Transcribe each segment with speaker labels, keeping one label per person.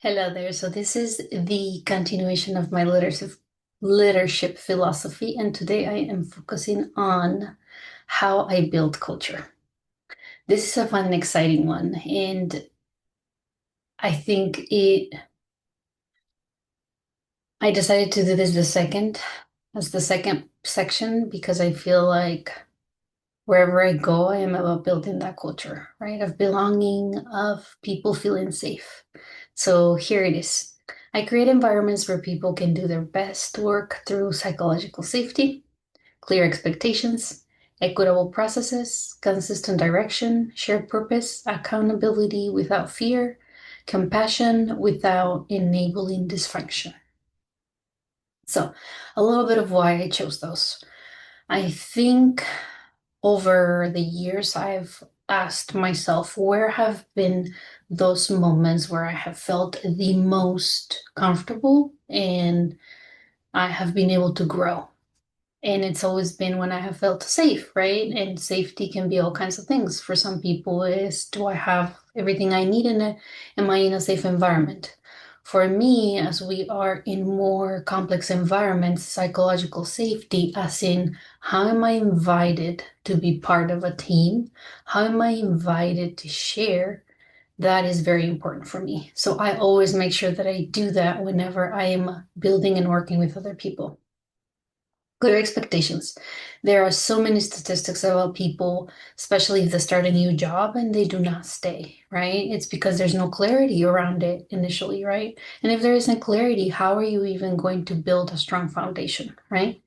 Speaker 1: Hello there. So this is the continuation of my leadership philosophy, and today I am focusing on how I build culture. This is a fun and exciting one, and I think I decided to do this as the second section because I feel like wherever I go, I am about building that culture, right? Of belonging, of people feeling safe. So here it is. I create environments where people can do their best work through psychological safety, clear expectations, equitable processes, consistent direction, shared purpose, accountability without fear, compassion without enabling dysfunction. So, a little bit of why I chose those. I think over the years, I've asked myself where have been those moments where I have felt the most comfortable and I have been able to grow. And it's always been when I have felt safe, right? And safety can be all kinds of things. For some people, is do I have everything I need in it? Am I in a safe environment? For me, as we are in more complex environments, psychological safety, as in how am I invited to be part of a team? How am I invited to share? That is very important for me. So I always make sure that I do that whenever I am building and working with other people. Clear expectations. There are so many statistics about people, especially if they start a new job and they do not stay, right? It's because there's no clarity around it initially, right? And if there isn't clarity, how are you even going to build a strong foundation, right?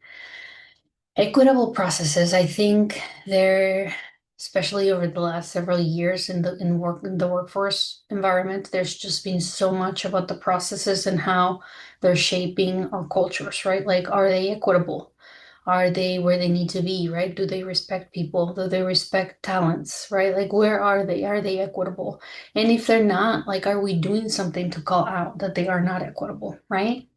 Speaker 1: Equitable processes, I think they're especially over the last several years in the workforce environment, there's just been so much about the processes and how they're shaping our cultures, right? Like, are they equitable? Are they where they need to be, right? Do they respect people? Do they respect talents, right? Like, where are they? Are they equitable? And if they're not, like, are we doing something to call out that they are not equitable, right?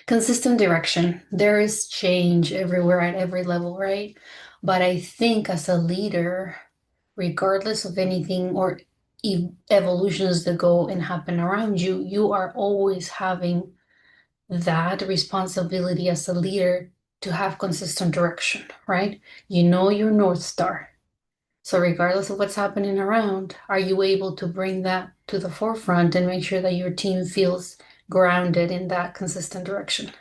Speaker 1: Consistent direction. There is change everywhere at every level, right? But I think as a leader, regardless of anything or evolutions that go and happen around you, you are always having that responsibility as a leader to have consistent direction, right? You know your North Star. So regardless of what's happening around, are you able to bring that to the forefront and make sure that your team feels grounded in that consistent direction?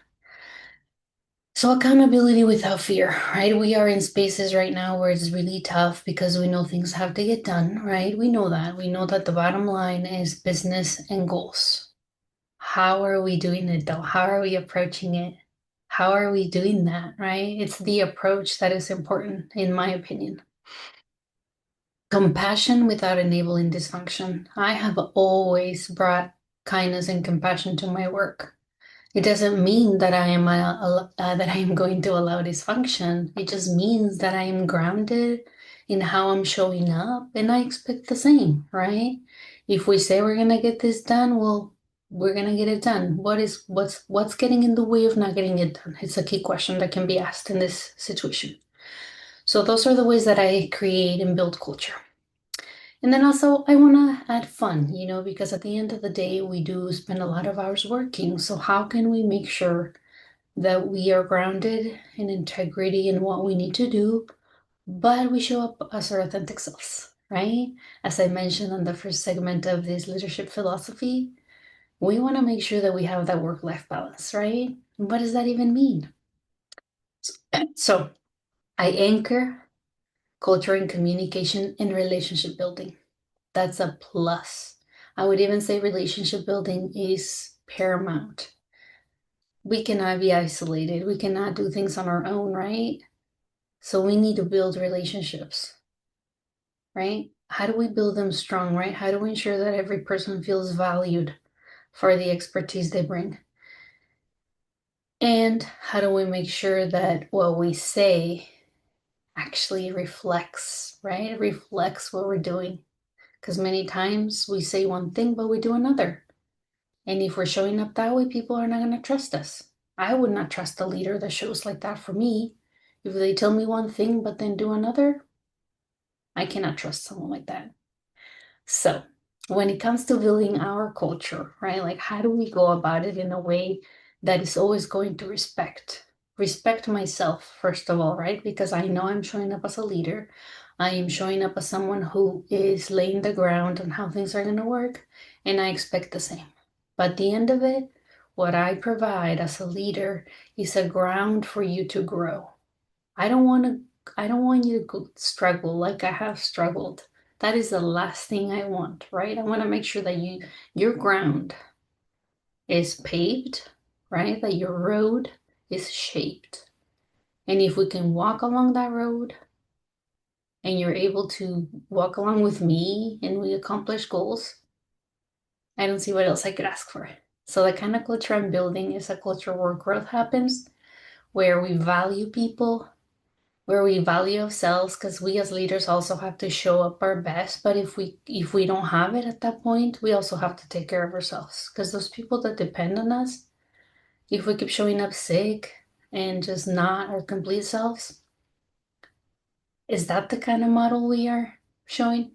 Speaker 1: So accountability without fear, right? We are in spaces right now where it's really tough because we know things have to get done, right? We know that. We know that the bottom line is business and goals. How are we doing it though? How are we approaching it? How are we doing that, right? It's the approach that is important, in my opinion. Compassion without enabling dysfunction. I have always brought kindness and compassion to my work. It doesn't mean that that I am going to allow dysfunction. It just means that I am grounded in how I'm showing up, and I expect the same, right? If we say we're gonna get this done, well, we're gonna get it done. What's getting in the way of not getting it done? It's a key question that can be asked in this situation. So those are the ways that I create and build culture. And then also, I want to add fun, because at the end of the day, we do spend a lot of hours working. So, how can we make sure that we are grounded in integrity in what we need to do, but we show up as our authentic selves, right? As I mentioned in the first segment of this leadership philosophy, we want to make sure that we have that work-life balance, right? What does that even mean? So, I anchor culture and communication in relationship building. That's a plus. I would even say relationship building is paramount. We cannot be isolated. We cannot do things on our own, right? So we need to build relationships, right? How do we build them strong, right? How do we ensure that every person feels valued for the expertise they bring? And how do we make sure that what we say actually reflects, right? Reflects what we're doing. Because many times we say one thing, but we do another. And if we're showing up that way, people are not going to trust us. I would not trust a leader that shows like that for me. If they tell me one thing, but then do another, I cannot trust someone like that. So when it comes to building our culture, right? Like, how do we go about it in a way that is always going to respect myself, first of all, right? Because I know I'm showing up as a leader. I am showing up as someone who is laying the ground on how things are going to work, and I expect the same. But at the end of it, what I provide as a leader is a ground for you to grow. I don't want to, I don't want you to struggle like I have struggled. That is the last thing I want, right? I want to make sure that your ground is paved, right? That your road is shaped. And if we can walk along that road and you're able to walk along with me and we accomplish goals, I don't see what else I could ask for. So the kind of culture I'm building is a culture where growth happens, where we value people, where we value ourselves, because we as leaders also have to show up our best. But if we don't have it at that point, we also have to take care of ourselves, because those people that depend on us, if we keep showing up sick and just not our complete selves, is that the kind of model we are showing?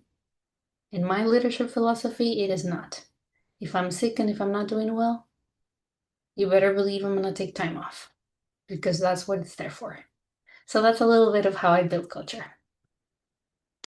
Speaker 1: In my leadership philosophy, it is not. If I'm sick and if I'm not doing well, you better believe I'm gonna take time off, because that's what it's there for. So that's a little bit of how I build culture.